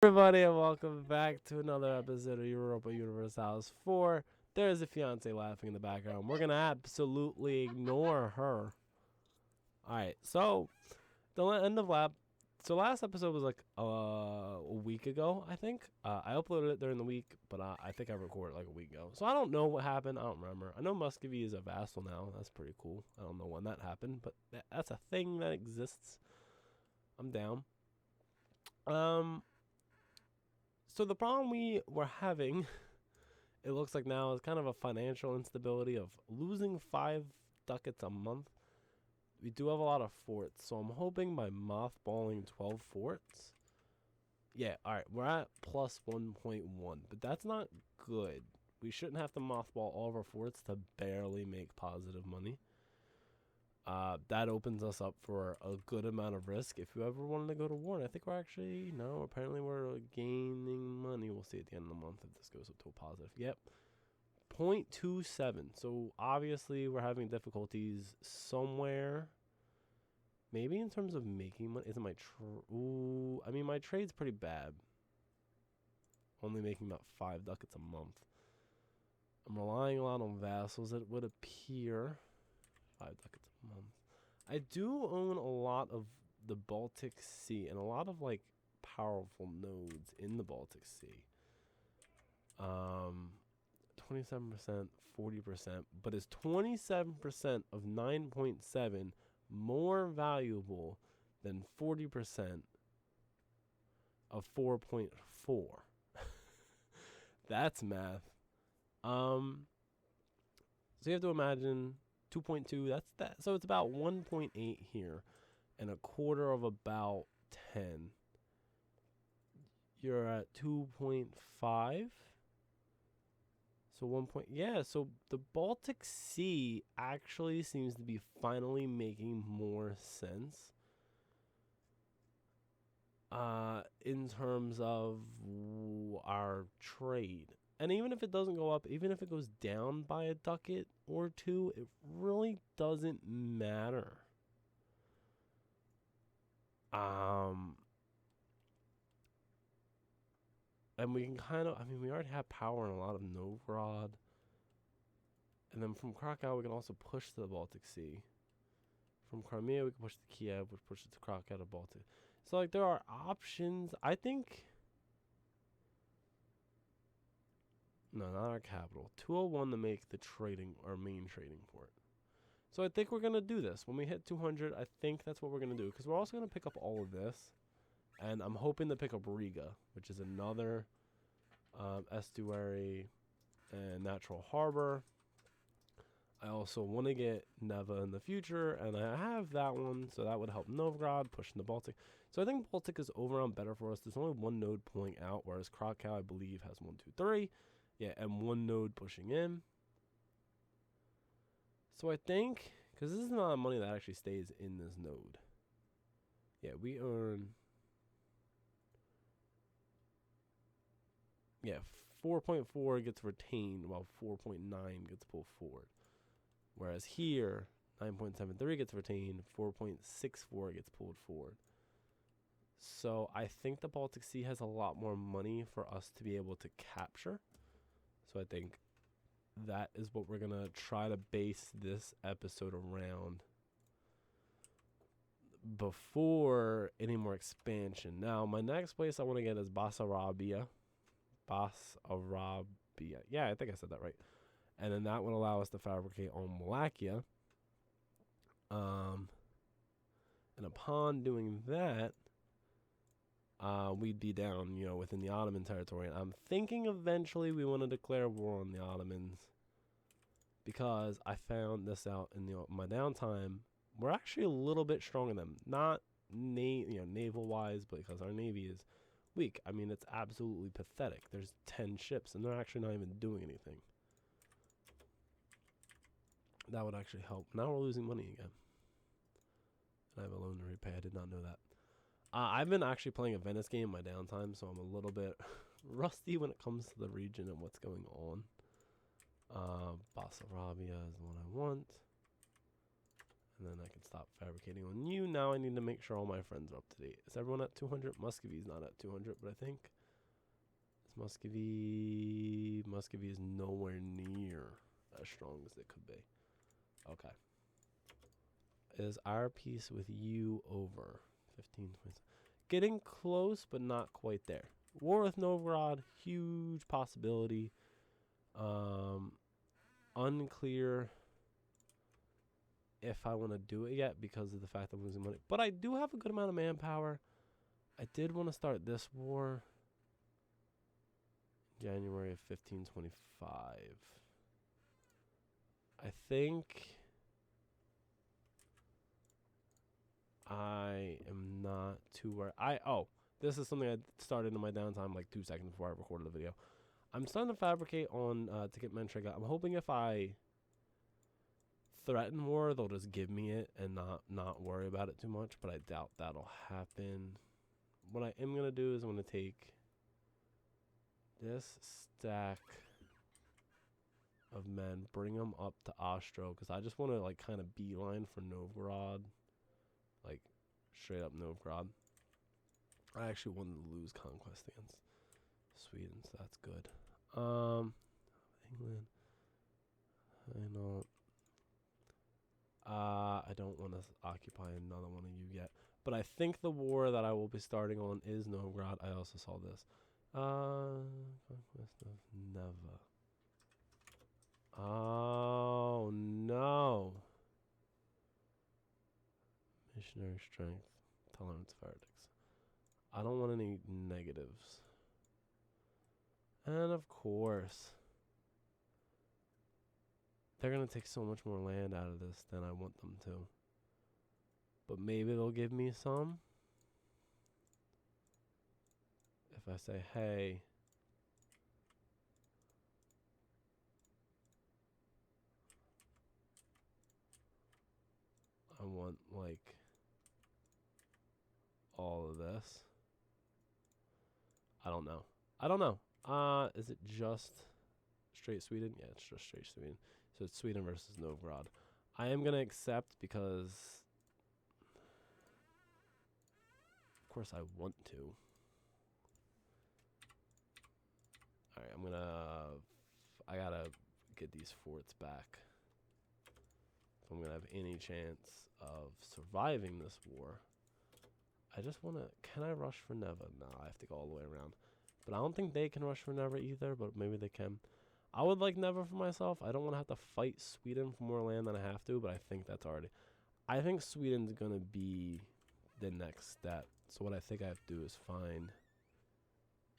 Everybody, and welcome back to another episode of Europa Universalis 4. There's a fiance laughing in the background. We're gonna absolutely ignore her. Alright, so the end of lap. So last episode was like a week ago, I think. I uploaded it during the week, but I think I recorded like a week ago. So I don't know what happened. I don't remember. I know Muscovy is a vassal now. That's pretty cool. I don't know when that happened, but that's a thing that exists. I'm down. So the problem we were having, it looks like now, is kind of a financial instability of losing 5 ducats a month. We do have a lot of forts, so I'm hoping by mothballing 12 forts. Yeah, alright, we're at plus 1.1, but that's not good. We shouldn't have to mothball all of our forts to barely make positive money. That opens us up for a good amount of risk if you ever wanted to go to war. And I think we're actually, no, apparently we're gaining money. We'll see at the end of the month if this goes up to a positive. Yep. 0.27. So obviously we're having difficulties somewhere. Maybe in terms of making money. Isn't my ooh, I mean, my trade's pretty bad. Only making about 5 ducats a month. I'm relying a lot on vassals, it would appear. 5 ducats a month. I do own a lot of the Baltic Sea and a lot of like powerful nodes in the Baltic Sea. 27%, 40%, but is 27% of 9.7 more valuable than 40% of 4.4? That's math. So you have to imagine 2.2, that's that. So it's about 1.8 here and a quarter of about 10. You're at 2.5. So 1 point, yeah, so the Baltic Sea actually seems to be finally making more sense in terms of our trade. And even if it doesn't go up, even if it goes down by a ducat or two, it really doesn't matter. And we can kind of, I mean, we already have power in a lot of Novgorod. And then from Krakow, we can also push to the Baltic Sea. From Crimea, we can push to Kiev, which pushes to Krakow to Baltic. So, like, there are options. I think, no, not our capital. 201 to make the trading, our main trading port. So I think we're going to do this. When we hit 200, I think that's what we're going to do. Because we're also going to pick up all of this. And I'm hoping to pick up Riga, which is another estuary and natural harbor. I also want to get Neva in the future, and I have that one, so that would help Novgorod, pushing the Baltic. So I think Baltic is overall better for us. There's only one node pulling out, whereas Krakow, I believe, has 1, 2, 3. Yeah, and one node pushing in. So I think, because this is not money that actually stays in this node. Yeah, we earn... Yeah, 4.4 gets retained while 4.9 gets pulled forward. Whereas here, 9.73 gets retained, 4.64 gets pulled forward. So I think the Baltic Sea has a lot more money for us to be able to capture. So I think that is what we're going to try to base this episode around before any more expansion. Now, my next place I want to get is Basarabia. Basarabia. Yeah, I think I said that right. And then that would allow us to fabricate on Wallachia. And upon doing that, we'd be down, within the Ottoman territory. And I'm thinking eventually we want to declare war on the Ottomans, because I found this out in my downtime. We're actually a little bit stronger than them. Not naval-wise, but because our navy is weak. I mean, it's absolutely pathetic. There's 10 ships, and they're actually not even doing anything. That would actually help. Now we're losing money again. And I have a loan to repay. I did not know that. I've been actually playing a Venice game in my downtime, so I'm a little bit rusty when it comes to the region and what's going on. Basarabia is the one I want. And then I can stop fabricating on you. Now I need to make sure all my friends are up to date. Is everyone at 200? Muscovy's not at 200, but I think is Muscovy is nowhere near as strong as it could be. Okay. Is our peace with you over? 15, 20. Getting close, but not quite there. War with Novgorod, huge possibility. Unclear if I want to do it yet because of the fact I'm losing money. But I do have a good amount of manpower. I did want to start this war. January of 1525. I think I am not too worried. This is something I started in my downtime like 2 seconds before I recorded the video. I'm starting to fabricate on to get Mentrega. I'm hoping if I threaten war, they'll just give me it and not worry about it too much, but I doubt that'll happen. What I am going to do is I'm going to take this stack of men, bring them up to Ostro, because I just want to like kind of beeline for Novgorod, like straight up Novgorod. I actually wanted to lose conquest against Sweden, so that's good. England. I don't want to occupy another one of you yet, but I think the war that I will be starting on is Novgorod. I also saw this. Conquest of Neva. Oh no. Missionary strength. Tolerance of heretics. I don't want any negatives. And of course, they're going to take so much more land out of this than I want them to. But maybe they'll give me some. If I say, hey, I want like all of this. I don't know. Is it just straight Sweden? Yeah, it's just straight Sweden. So it's Sweden versus Novgorod. I am going to accept because, of course, I want to. Alright, I gotta get these forts back. If I'm going to have any chance of surviving this war. I just want to, can I rush for Neva? No, I have to go all the way around. But I don't think they can rush for Neva either, but maybe they can. I would like Neva for myself. I don't want to have to fight Sweden for more land than I have to, but I think that's already. I think Sweden's going to be the next step. So what I think I have to do is find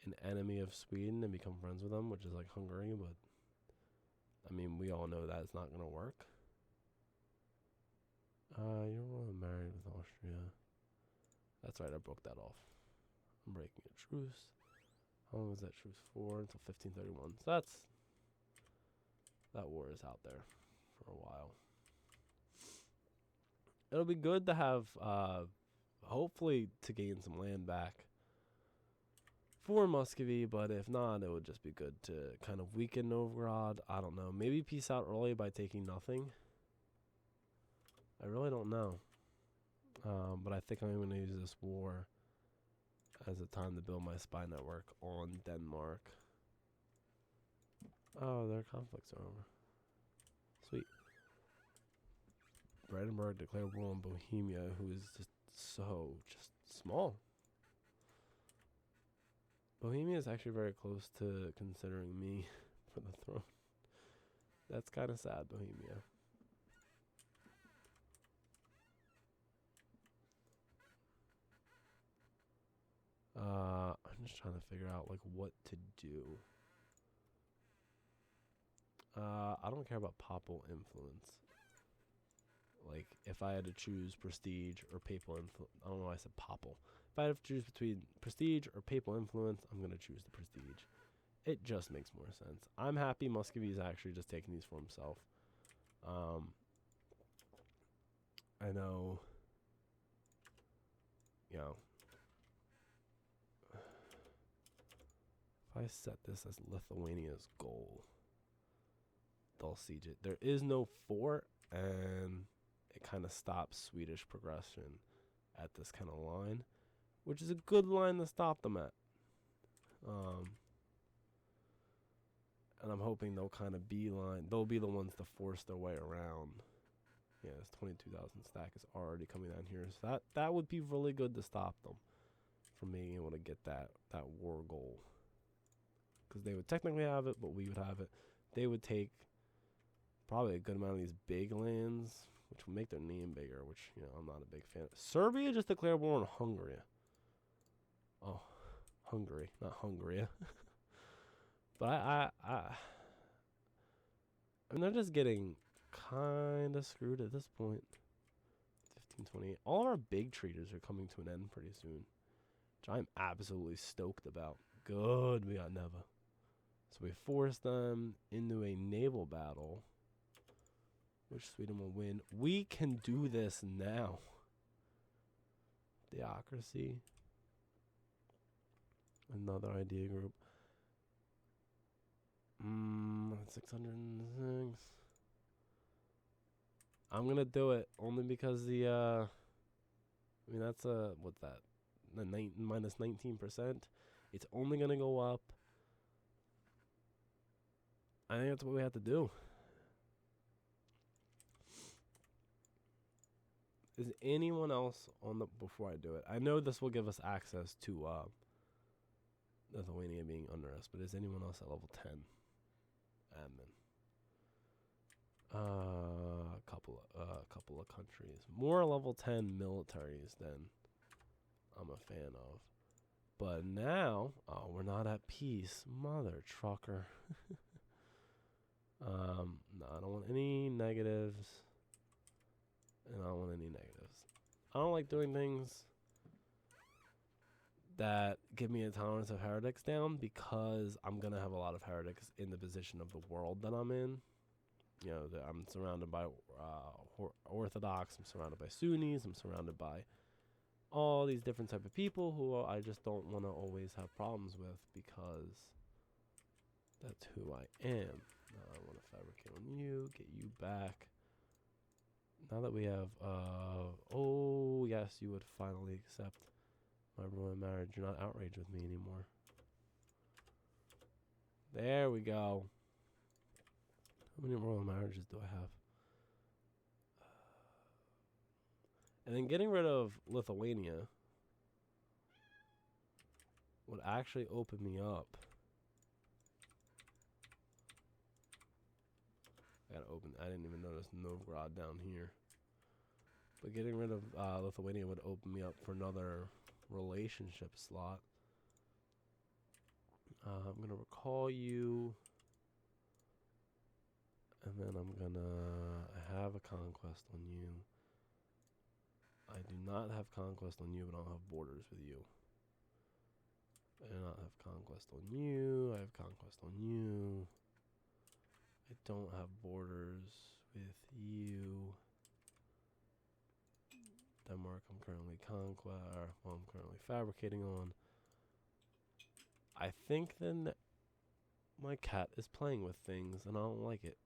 an enemy of Sweden and become friends with them, which is like Hungary, but I mean, we all know that it's not going to work. You're married with Austria. That's right, I broke that off. I'm breaking a truce. How long was that truce for? Until 1531. So that war is out there for a while. It'll be good to have, hopefully, to gain some land back for Muscovy, but if not, it would just be good to kind of weaken Novgorod. I don't know. Maybe peace out early by taking nothing. I really don't know. But I think I'm going to use this war as a time to build my spy network on Denmark. Oh, their conflicts are over. Sweet. Brandenburg declared war on Bohemia, who is just small. Bohemia is actually very close to considering me for the throne. That's kind of sad, Bohemia. I'm just trying to figure out like what to do. I don't care about papal influence. Like if I had to choose prestige or papal influence, I don't know why I said papal. If I had to choose between prestige or papal influence, I'm gonna choose the prestige. It just makes more sense. I'm happy Muscovy is actually just taking these for himself. I know, you know, if I set this as Lithuania's goal, they'll siege it. There is no fort, and it kind of stops Swedish progression at this kind of line, which is a good line to stop them at. And I'm hoping they'll kind of they'll be the ones to force their way around. Yeah, this 22,000 stack is already coming down here. So that would be really good to stop them from being able to get that war goal. Because they would technically have it, but we would have it. They would take probably a good amount of these big lands, which would make their name bigger, which, I'm not a big fan of. Serbia just declared war on Hungary. Oh, Hungary, not Hungary. But I mean, they're just getting kind of screwed at this point. 1528. All our big traders are coming to an end pretty soon, which I'm absolutely stoked about. Good, we got Neva. So we forced them into a naval battle, which Sweden will win. We can do this now. Theocracy. Another idea group. 606. I'm gonna do it only because that's what's that? Minus 19%. It's only gonna go up. I think that's what we have to do. Is anyone else on the before I do it? I know this will give us access to Lithuania being under us, but is anyone else at level 10? Admin. A couple of countries. More level 10 militaries than I'm a fan of. But now, we're not at peace. Mother trucker. No, I don't want any negatives. And I don't want any negatives. I don't like doing things that give me a tolerance of heretics down, because I'm going to have a lot of heretics in the position of the world that I'm in. I'm surrounded by Orthodox, I'm surrounded by Sunnis, I'm surrounded by all these different type of people who I just don't want to always have problems with, because that's who I am. Now I want to fabricate on you, get you back. Now that we have, oh yes, you would finally accept my royal marriage. You're not outraged with me anymore. There we go. How many royal marriages do I have? And then getting rid of Lithuania would actually open me up. I didn't even notice Novgorod down here. But getting rid of Lithuania would open me up for another relationship slot. I'm going to recall you. And then I have a conquest on you. I do not have conquest on you, but I don't have borders with you. I do not have conquest on you. I have conquest on you. I don't have borders with you. Denmark, I'm currently I'm currently fabricating on. I think then my cat is playing with things and I don't like it.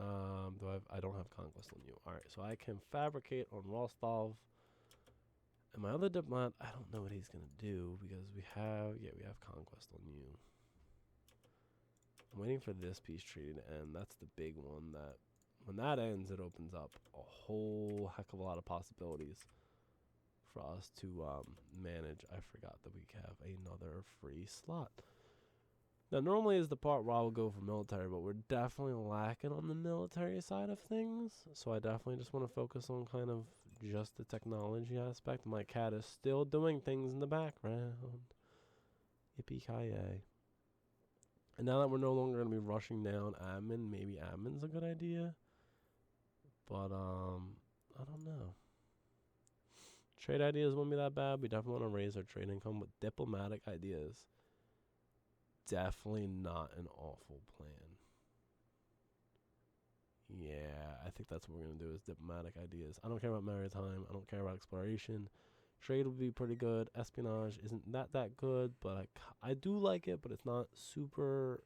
I don't have conquest on you. Alright, so I can fabricate on Rostov. And my other diplomat, I don't know what he's gonna do, because we have conquest on you. I'm waiting for this peace treaty to end. That's the big one that when that ends, it opens up a whole heck of a lot of possibilities for us to manage. I forgot that we have another free slot. Now, normally is the part where I will go for military, but we're definitely lacking on the military side of things. So I definitely just want to focus on kind of just the technology aspect. My cat is still doing things in the background. Yippee-ki-yay. And now that we're no longer going to be rushing down admin, maybe admin's a good idea. But, I don't know. Trade ideas won't be that bad. We definitely want to raise our trade income, but diplomatic ideas, definitely not an awful plan. Yeah, I think that's what we're going to do is diplomatic ideas. I don't care about maritime. I don't care about exploration. Trade would be pretty good. Espionage isn't that good, but I do like it, but it's not super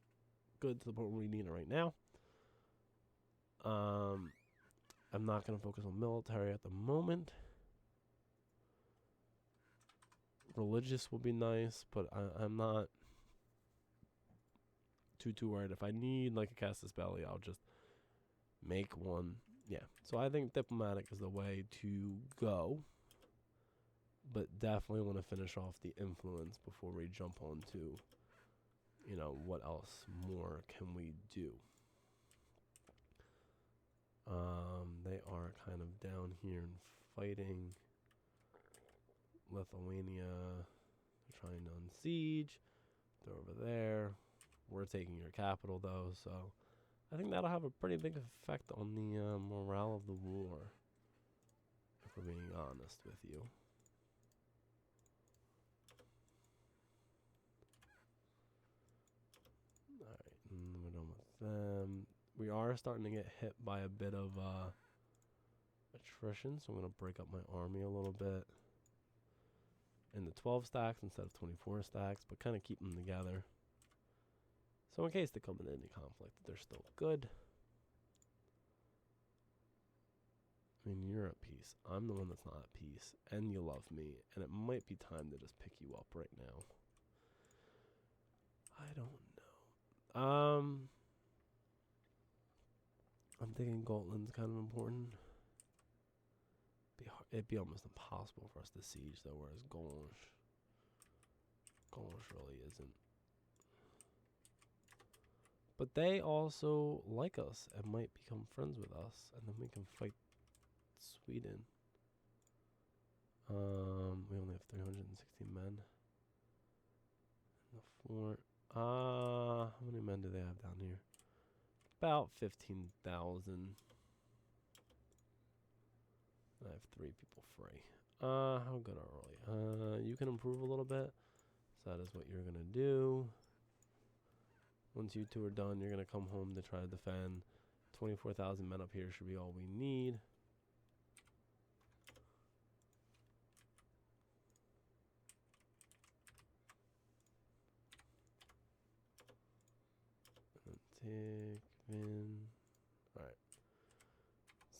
good to the point where we need it right now. I'm not going to focus on military at the moment. Religious will be nice, but I'm not too worried. If I need like a Casus Belli, I'll just make one. Yeah. So I think diplomatic is the way to go. But definitely want to finish off the influence before we jump on to, you know, what else more can we do? They are kind of down here and fighting. Lithuania, they're trying to unsiege. They're over there. We're taking your capital, though, so I think that'll have a pretty big effect on the morale of the war, if we're being honest with you. Alright, and we're done with them. We are starting to get hit by a bit of attrition, so I'm going to break up my army a little bit into 12 stacks instead of 24 stacks, but kind of keep them together. So in case they come into any conflict, they're still good. I mean, you're at peace. I'm the one that's not at peace, and you love me, and it might be time to just pick you up right now. I don't know. I'm thinking Gotland's kind of important. It'd be almost impossible for us to siege, though, whereas Gaulish really isn't. But they also like us and might become friends with us, and then we can fight Sweden. We only have 360 men in the fort. How many men do they have down here? About 15,000. I have 3 people free. How good are we? You can improve a little bit. So that is what you're gonna do. Once you 2 are done, you're gonna come home to try to defend. 24,000 men up here should be all we need. Take Vin. Alright.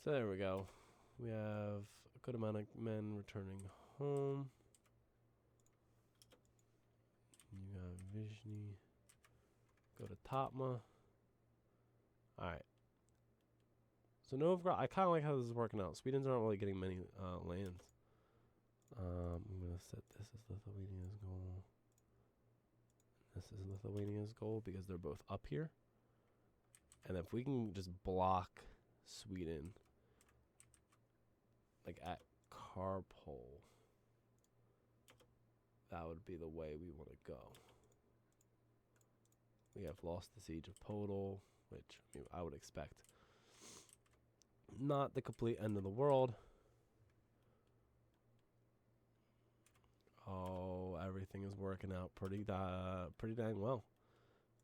So there we go. We have a good amount of men returning home. You have Vishny. Go to Totma. Alright. So Novgorod, I kind of like how this is working out. Sweden's aren't really getting many lands. I'm going to set this as Lithuania's goal. This is Lithuania's goal because they're both up here. And if we can just block Sweden, like at Karpol, that would be the way we want to go. We have lost the siege of Podol, which I would expect. Not the complete end of the world. Oh, everything is working out pretty dang well.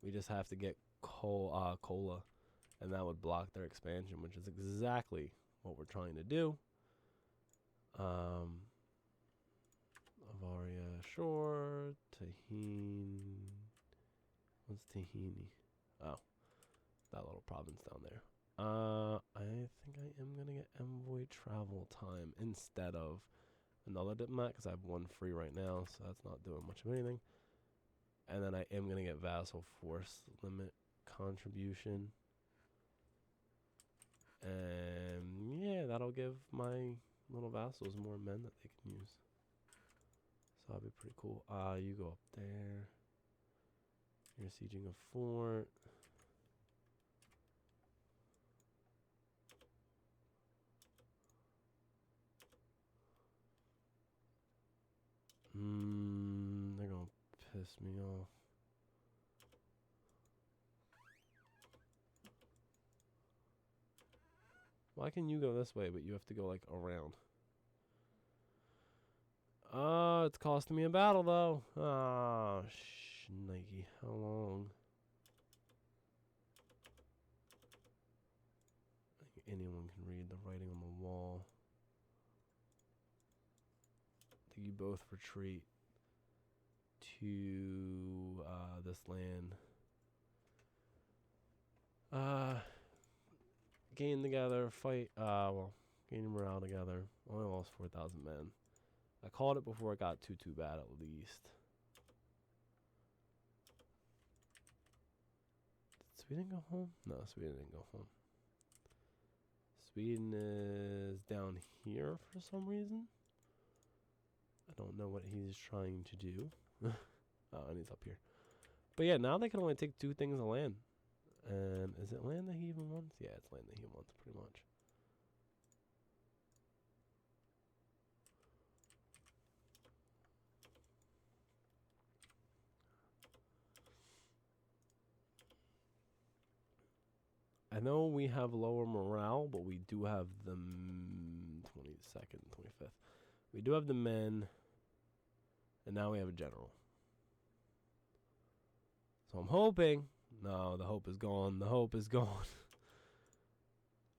We just have to get Kola, and that would block their expansion, which is exactly what we're trying to do. Avaria, sure. Tahini. What's Tahini? Oh, that little province down there. I think I am going to get envoy travel time instead of another diplomat, because I have 1 free right now, so that's not doing much of anything. And then I am going to get vassal force limit contribution. And yeah, that'll give my little vassals more men that they can use. So that'll be pretty cool. You go up there. You're sieging a fort. They're gonna piss me off. Why can you go this way, but you have to go like around? It's costing me a battle though. Ah, shnikey. How long? I think anyone can read the writing on the wall. I think you both retreat to this land. gain together, fight, well, gain morale together. Only lost 4,000 men. I called it before it got too bad at least. Did Sweden go home? No, Sweden didn't go home. Sweden is down here for some reason. I don't know what he's trying to do. Oh, and he's up here. But yeah, now they can only take 2 things of land. And is it land that he even wants? Yeah, it's land that he wants, pretty much. I know we have lower morale, but we do have the 22nd, 25th. We do have the men, and now we have a general. So I'm hoping. No, the hope is gone. The hope is gone.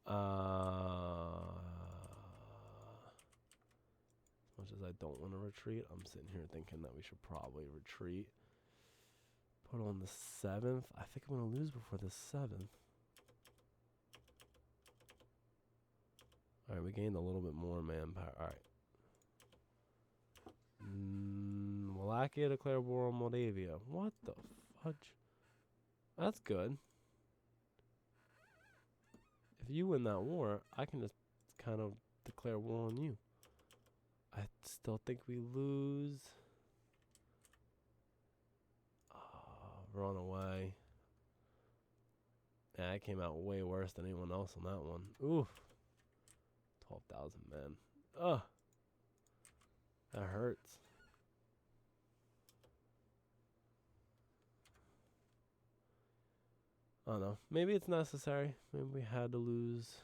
As much as I don't want to retreat, I'm sitting here thinking that we should probably retreat. Put on the 7th. I think I'm going to lose before the 7th. Alright, we gained a little bit more manpower. Alright. Wallachia declared war on Moldavia. What the fudge? That's good. If you win that war, I can just kind of declare war on you. I still think we lose. Run away. Yeah, I came out way worse than anyone else on that one. Oof. 12,000 men. Ugh. That hurts. I don't know. Maybe it's necessary. Maybe we had to lose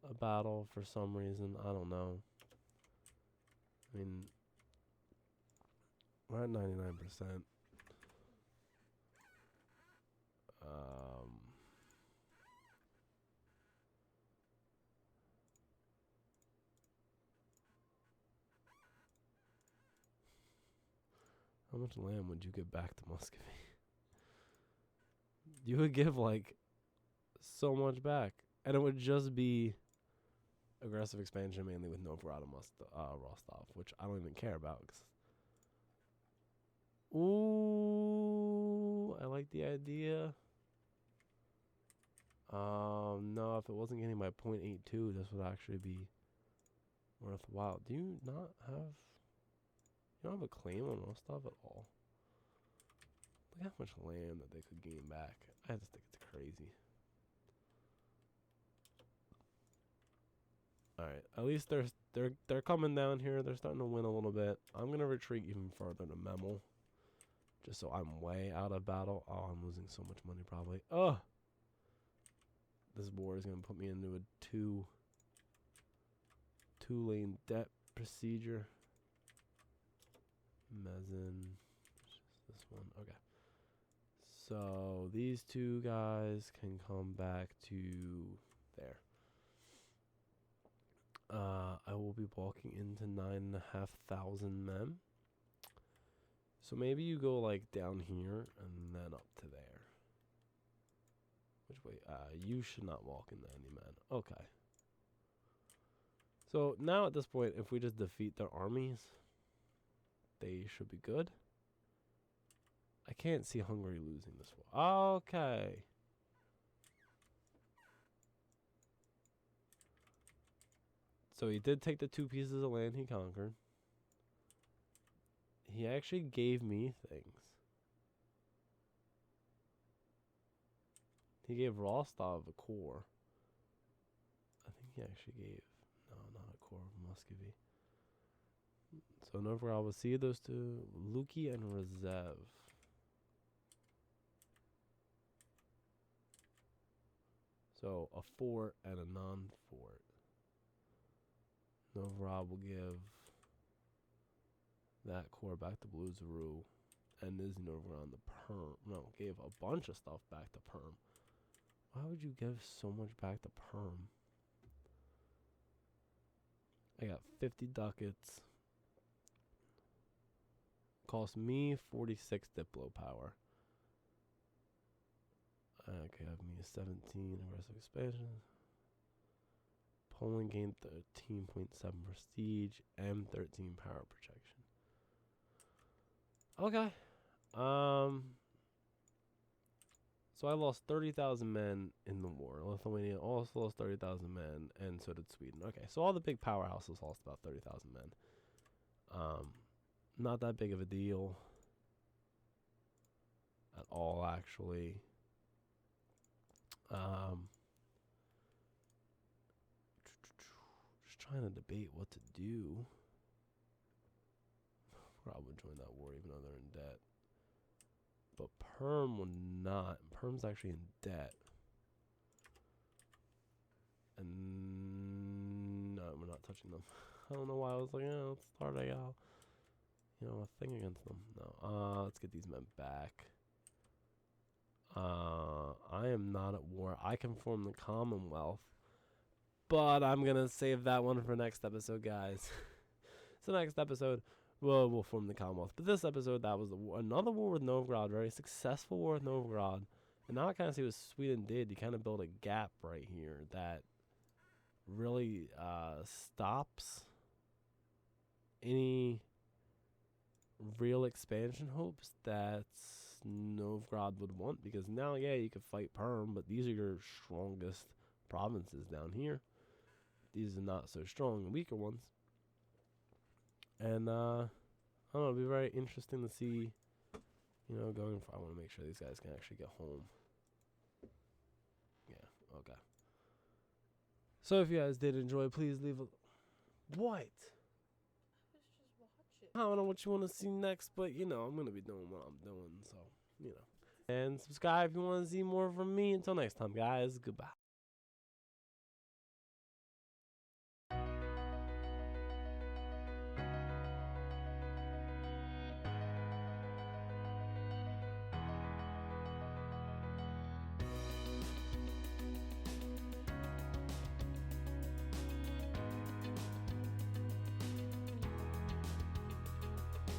a battle for some reason. I don't know. I mean, we're at 99%. How much land would you give back to Muscovy? You would give, like, so much back. And it would just be aggressive expansion, mainly with Novgorod and Rostov, which I don't even care about. Ooh, I like the idea. No, if it wasn't getting my 0.82, this would actually be worthwhile. Do you not have... You don't have a claim on Rostov at all? Look how much land that they could gain back. I just think it's crazy. Alright, at least they're coming down here. They're starting to win a little bit. I'm gonna retreat even further to Memel. Just so I'm way out of battle. Oh, I'm losing so much money probably. Ugh! This war is gonna put me into a two-lane debt procedure. Mezzin. This one. Okay. So these 2 guys can come back to there. I will be walking into 9,500 men. So maybe you go like down here and then up to there. Which way? You should not walk into any men. Okay. So now at this point, if we just defeat their armies, they should be good. I can't see Hungary losing this war. Okay. So he did take the 2 pieces of land he conquered. He actually gave me things. He gave Rostov a core. I think he actually gave... No, not a core of Muscovy. So Novgorod will see those 2. Luki and Rezev. So a fort and a non-fort. Novgorod will give that core back to Bluzuru. And Nizhny Novgorod the Perm. No, gave a bunch of stuff back to Perm. Why would you give so much back to Perm? I got 50 ducats. Cost me 46 Diplo power. Okay, I have me 17 aggressive expansion. Poland gained 13.7 prestige and 13 power projection. Okay. So I lost 30,000 men in the war. Lithuania also lost 30,000 men, and so did Sweden. Okay, so all the big powerhouses lost about 30,000 men. Not that big of a deal at all, actually. Just trying to debate what to do. Probably join that war even though they're in debt. But Perm will not. Perm's actually in debt. And no, we're not touching them. I don't know why I was like, yeah, let's start a thing against them. No. Let's get these men back. I am not at war. I can form the Commonwealth. But I'm going to save that one for next episode, guys. So next episode, we'll form the Commonwealth. But this episode, that was another war with Novgorod. Very successful war with Novgorod. And now I kind of see what Sweden did. You kind of build a gap right here that really stops any real expansion hopes that Novgorod would want. Because now, yeah, you could fight Perm, but these are your strongest provinces down here. These are not so strong, the weaker ones. And I don't know, it'll be very interesting to see, going for. I want to make sure these guys can actually get home. Yeah, okay. So if you guys did enjoy, please leave a. What? I was just watching. I don't know what you want to see next, but I'm gonna be doing what I'm doing, so. And subscribe if you want to see more from me. Until next time, guys. Goodbye.